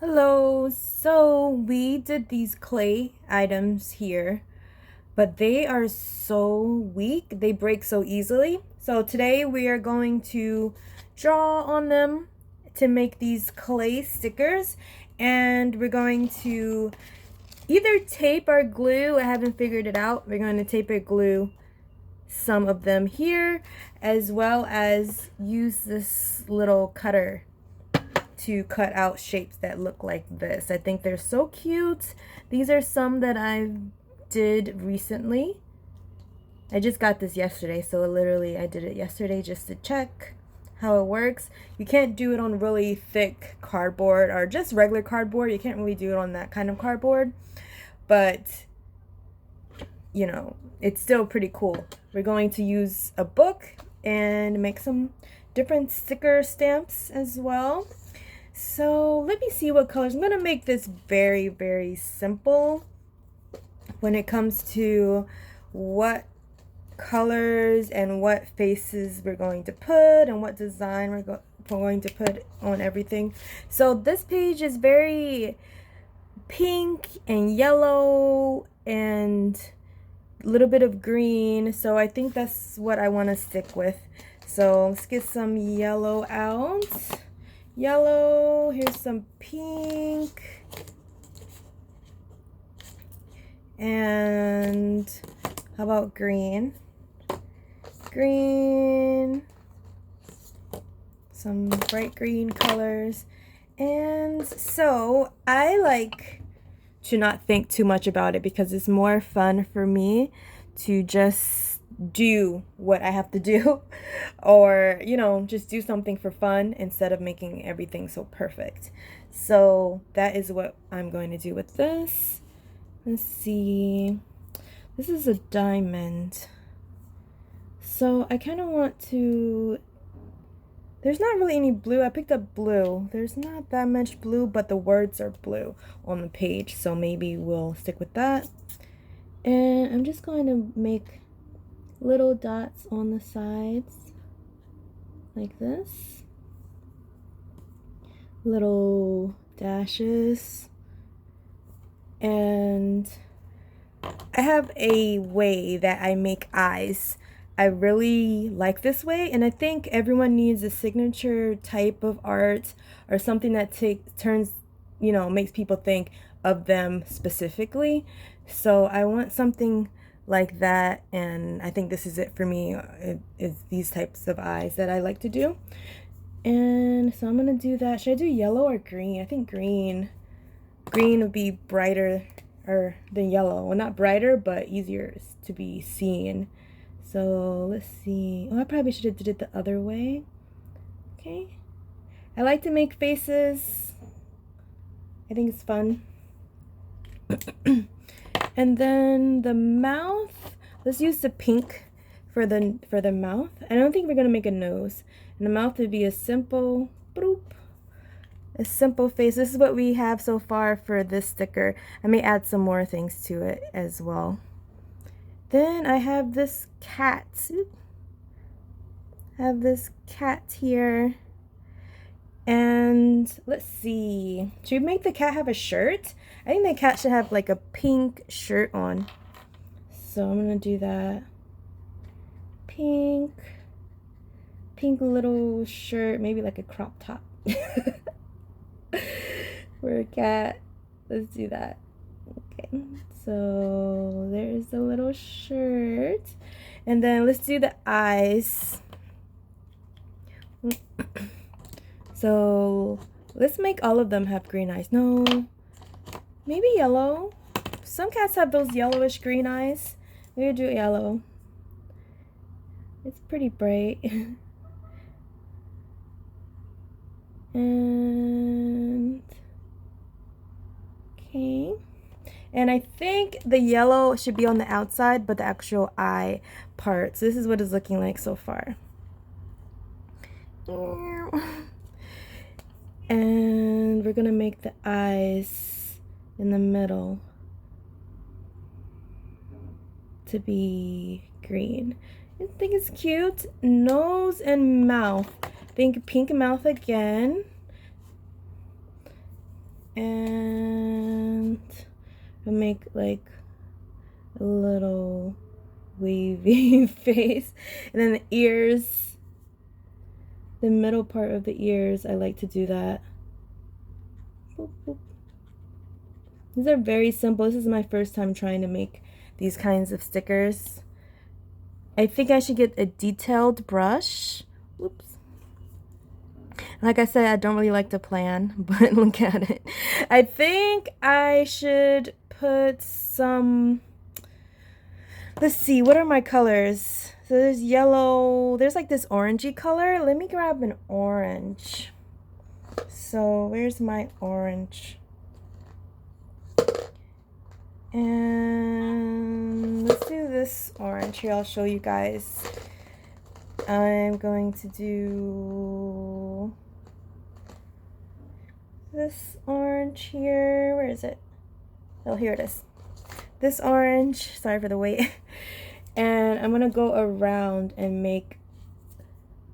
Hello, so we did these clay items here, but they are so weak, they break so easily. So today we are going to draw on them to make these clay stickers, and we're going to either tape or glue. I haven't figured it out. We're going to tape or glue some of them here, as well as use this little cutter to cut out shapes that look like this. I think they're so cute. These are some that I did recently. I just got this yesterday, so literally I did it yesterday just to check how it works. You can't do it on really thick cardboard or just regular cardboard. You can't really do it on that kind of cardboard, but you know, it's still pretty cool. We're going to use a book and make some different sticker stamps as well. So let me see what colors. I'm going to make this very, very simple when it comes to what colors and what faces we're going to put and what design we're going to put on everything. So this page is very pink and yellow and a little bit of green. So I think that's what I want to stick with. So let's get some yellow out. Yellow, here's some pink, and how about green? Green, some bright green colors. And so I like to not think too much about it because it's more fun for me to just do what I have to do or just do something for fun instead of making everything so perfect. So that is what I'm going to do with this. Let's see, this is a diamond, so I kind of want to, there's not really any blue. I picked up blue. There's not that much blue, but the words are blue on the page, so maybe we'll stick with that. And I'm just going to make little dots on the sides like this, little dashes. And I have a way that I make eyes. I really like this way, and I think everyone needs a signature type of art or something that turns, makes people think of them specifically. So I want something like that, and I think this is it for me. It is these types of eyes that I like to do. And so I'm gonna do that. Should I do yellow or green? I think green would be brighter or than yellow. Well, not brighter, but easier to be seen. So let's see. Oh, I probably should have did it the other way. Okay, I like to make faces. I think it's fun. And then the mouth, let's use the pink for the mouth. I don't think we're gonna make a nose. And the mouth would be a simple bloop, a simple face. This is what we have so far for this sticker. I may add some more things to it as well. Then I have this cat. I have this cat here. And let's see, should we make the cat have a shirt? I think the cat should have like a pink shirt on. So I'm gonna do that. Pink little shirt, maybe like a crop top for a cat. Let's do that. Okay, so there's the little shirt. And then let's do the eyes. So let's make all of them have green eyes. No, maybe yellow. Some cats have those yellowish green eyes. We'll do yellow. It's pretty bright. And okay. And I think the yellow should be on the outside, but the actual eye part. So this is what it's looking like so far. And we're gonna make the eyes in the middle to be green. I think it's cute. Nose and mouth. Think pink mouth again. And I'll make like a little wavy face. And then the ears, the middle part of the ears, I like to do that. Boop, boop. These are very simple. This is my first time trying to make these kinds of stickers. I think I should get a detailed brush. Whoops. Like I said, I don't really like to plan, but look at it. I think I should put some, let's see, what are my colors? So there's yellow, there's like this orangey color. Let me grab an orange. So where's my orange? And let's do this orange here. I'll show you guys. I'm going to do this orange here. Where is it? Oh, here it is. This orange, sorry for the wait. And I'm gonna go around and make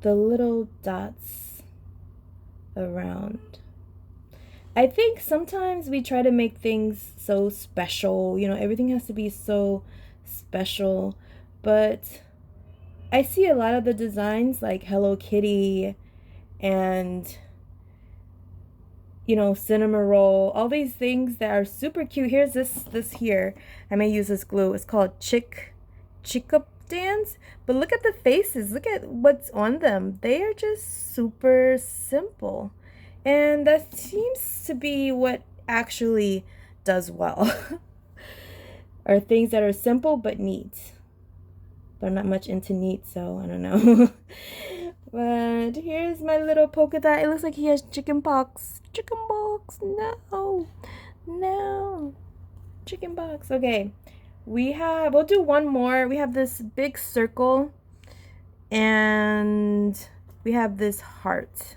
the little dots around. I think sometimes we try to make things so special, you know, everything has to be so special, but I see a lot of the designs like Hello Kitty and, you know, cinnamon roll, all these things that are super cute. Here's this here. I may use this glue. It's called Chick-up Dance. But look at the faces. Look at what's on them. They are just super simple. And that seems to be what actually does well. Are things that are simple but neat. But I'm not much into neat, so I don't know. But here's my little polka dot. It looks like he has chicken pox. Chicken pox. No. No. Chicken pox. Okay. We'll do one more. We have this big circle. And we have this heart.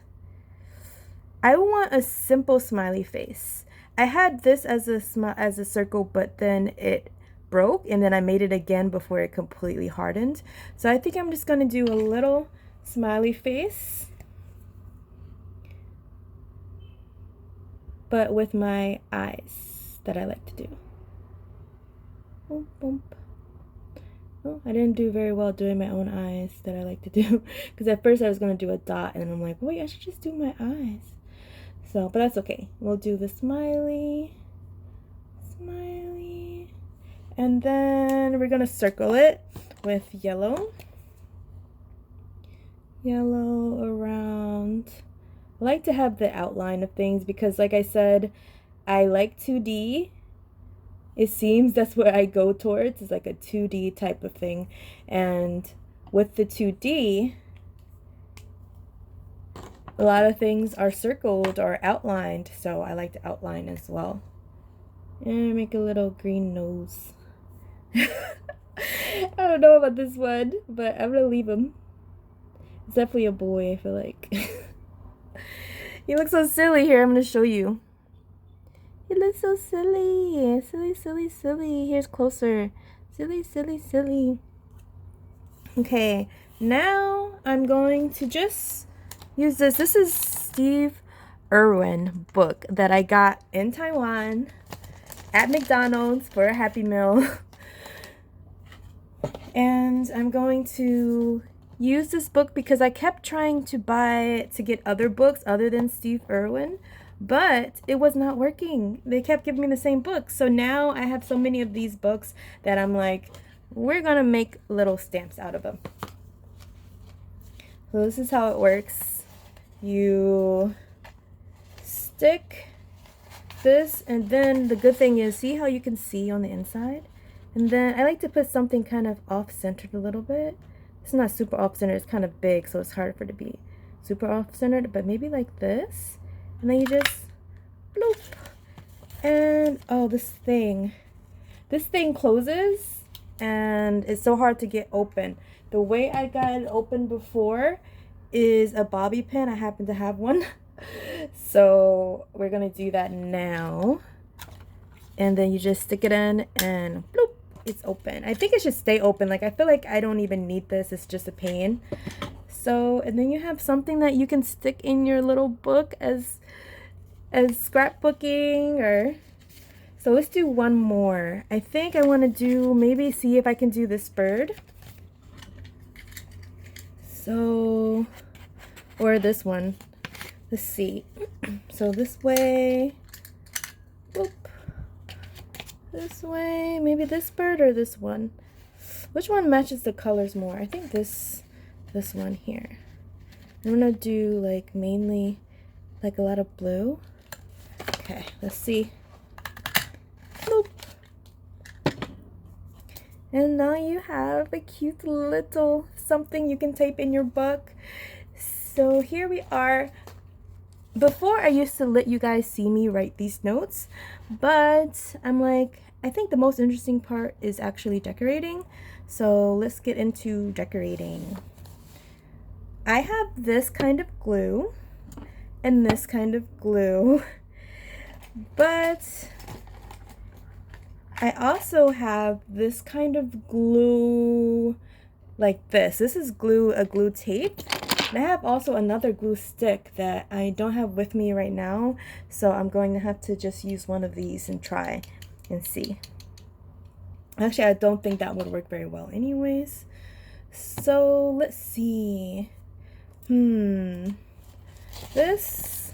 I want a simple smiley face. I had this as a circle, but then it broke, and then I made it again before it completely hardened. So I think I'm just gonna do a little smiley face, but with my eyes that I like to do. Boom, boom. Oh, I didn't do very well doing my own eyes that I like to do, because at first I was gonna do a dot, and I'm like, wait, I should just do my eyes. So, but that's okay. We'll do the smiley, smiley, and then we're gonna circle it with yellow. Yellow around. I like to have the outline of things because, like I said, I like 2D. It seems that's what I go towards. It's like a 2D type of thing. And with the 2D, a lot of things are circled or outlined, so I like to outline as well. And make a little green nose. I don't know about this one, but I'm gonna leave him. It's definitely a boy, I feel like. He looks so silly. Here, I'm gonna show you. He looks so silly. Silly, silly, silly. Here's closer. Silly, silly, silly. Okay, now I'm going to just use this. This is Steve Irwin book that I got in Taiwan at McDonald's for a Happy Meal. And I'm going to use this book because I kept trying to get other books other than Steve Irwin, but it was not working. They kept giving me the same book. So now I have so many of these books that I'm like, we're gonna make little stamps out of them. So this is how it works. You stick this, and then the good thing is, see how you can see on the inside? And then I like to put something kind of off-centered a little bit. It's not super off-centered, it's kind of big, so it's hard for it to be super off-centered, but maybe like this. And then you just bloop. And oh, this thing closes, and it's so hard to get open. The way I got it open before is a bobby pin. I happen to have one. So we're gonna do that now. And then you just stick it in and bloop, it's open. I think it should stay open. Like, I feel like I don't even need this. It's just a pain. So, and then you have something that you can stick in your little book as as scrapbooking or... So let's do one more. I think I want to do, maybe see if I can do this bird. So, or this one. Let's see. So this way. Whoop. This way. Maybe this bird or this one. Which one matches the colors more? I think this one here. I'm gonna do like mainly like a lot of blue. Okay, let's see. Boop. And now you have a cute little something you can type in your book. So here we are. Before I used to let you guys see me write these notes, but I'm like, I think the most interesting part is actually decorating. So let's get into decorating. I have this kind of glue and this kind of glue, but I also have this kind of glue like this. This is a glue tape. And I have also another glue stick that I don't have with me right now. So I'm going to have to just use one of these and try and see. Actually, I don't think that would work very well anyways. So let's see. This,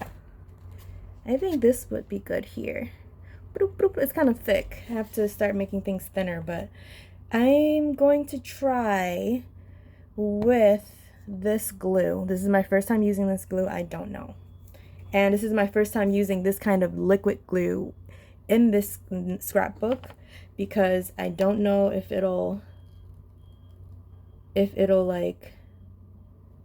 I think this would be good here. It's kind of thick. I have to start making things thinner, but I'm going to try with this glue. This is my first time using this glue. I don't know. And this is my first time using this kind of liquid glue in this scrapbook because I don't know if it'll like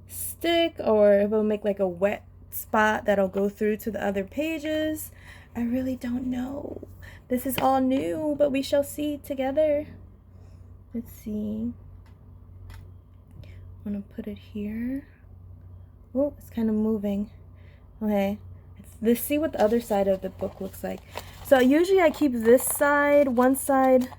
stick or if it'll make like a wet spot that'll go through to the other pages. I really don't know. This is all new, but we shall see together. Let's see. I'm gonna put it here. Oh, it's kind of moving. Okay, let's see what the other side of the book looks like. So usually I keep this side, one side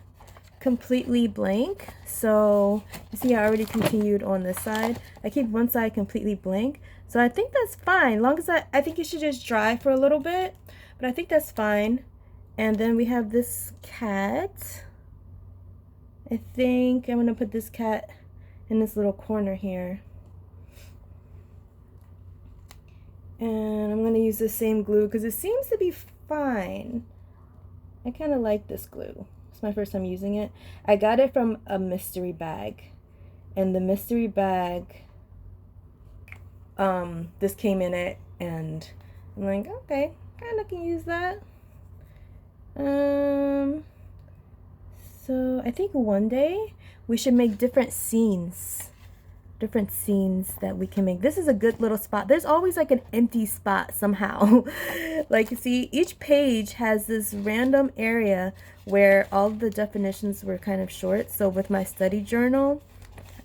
completely blank. So you see I already continued on this side. I keep one side completely blank. So I think that's fine. Long as I think it should just dry for a little bit, but I think that's fine. And then we have this cat. I think I'm gonna put this cat in this little corner here. And I'm gonna use the same glue because it seems to be fine. I kind of like this glue. It's my first time using it. I got it from a mystery bag. And the mystery bag, this came in it, and I'm like, okay, kind of can use that. So I think one day we should make different scenes that we can make. This is a good little spot. There's always like an empty spot somehow. Like, you see, each page has this random area where all the definitions were kind of short. So with my study journal,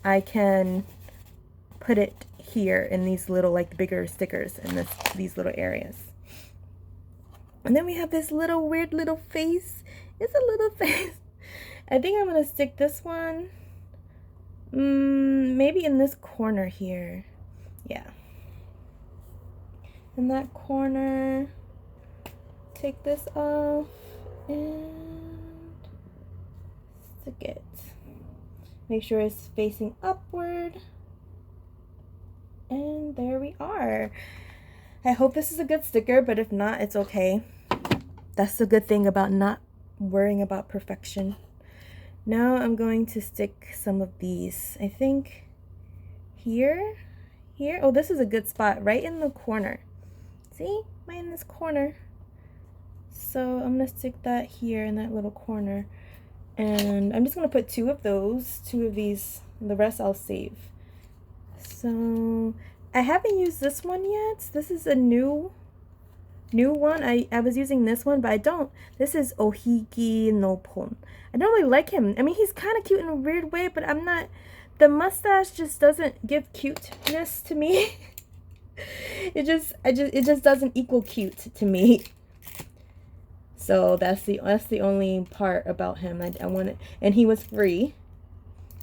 I can put it here in these little like bigger stickers in these little areas. And then we have this little weird little face. It's a little face. I think I'm gonna stick this one maybe in this corner here. Yeah, in that corner. Take this off and stick it. Make sure it's facing upward, and there we are. I hope this is a good sticker, but if not, it's okay. That's the good thing about not worrying about perfection. Now I'm going to stick some of these, I think here. Oh, this is a good spot, right in the corner. See, right in this corner. So I'm gonna stick that here in that little corner. And I'm just gonna put two of these, the rest I'll save. So I haven't used this one yet. This is a new one. I was using this one, but I don't. This is Ohiki no Pon. I don't really like him. I mean, he's kind of cute in a weird way, but I'm not. The mustache just doesn't give cuteness to me. It just doesn't equal cute to me. So that's the only part about him. I wanted, and he was free.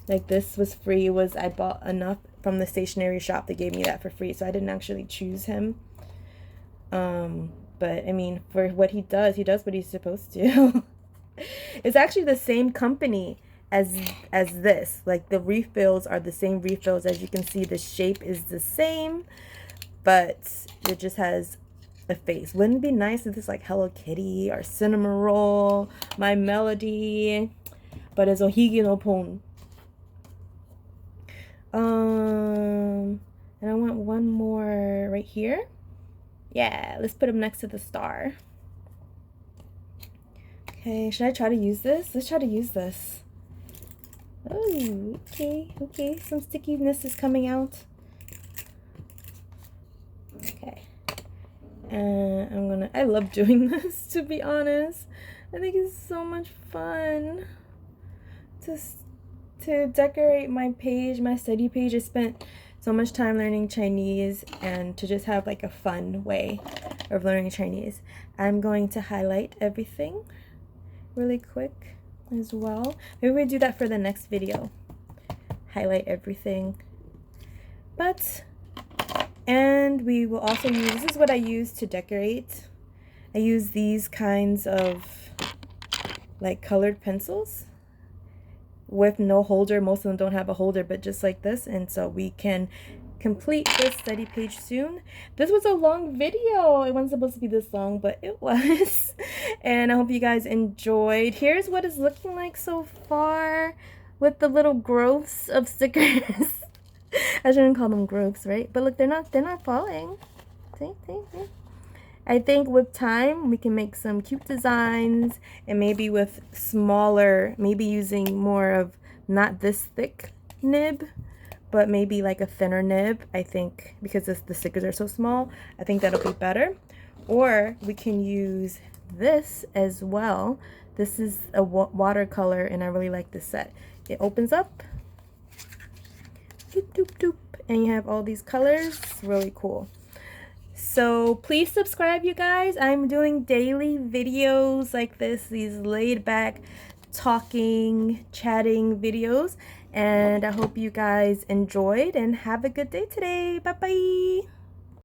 Like, this was free. I bought enough from the stationery shop. They gave me that for free, so I didn't actually choose him. But I mean, for what he does what he's supposed to. It's actually the same company as this. Like the refills are the same refills. As you can see, the shape is the same, but it just has a face. Wouldn't it be nice if it's like Hello Kitty or Cinnamon Roll, My Melody? But it's Ohigi no Pon. And I want one more right here. Yeah, let's put him next to the star. Okay, should I try to use this? Let's try to use this. Oh, okay. Some stickiness is coming out. Okay. And I love doing this, to be honest. I think it's so much fun to decorate my page, my study page. I spent so much time learning Chinese, and to just have like a fun way of learning Chinese. I'm going to highlight everything really quick as well. Maybe we do that for the next video. Highlight everything. And we will also use, this is what I use to decorate. I use these kinds of like colored pencils with no holder. Most of them don't have a holder, but just like this. And so we can complete this study page soon. This was a long video. It wasn't supposed to be this long, but it was. And I hope you guys enjoyed. Here's what it's looking like so far with the little growths of stickers. I shouldn't call them growths, right? But look, they're not falling. See? I think with time we can make some cute designs, and maybe with smaller, maybe using more of not this thick nib, but maybe like a thinner nib. I think because the stickers are so small, I think that'll be better. Or we can use this as well. This is a watercolor, and I really like this set. It opens up, doop, doop, doop, and you have all these colors. Really cool. So please subscribe, you guys. I'm doing daily videos like this, these laid back talking, chatting videos, and I hope you guys enjoyed and have a good day today. Bye bye.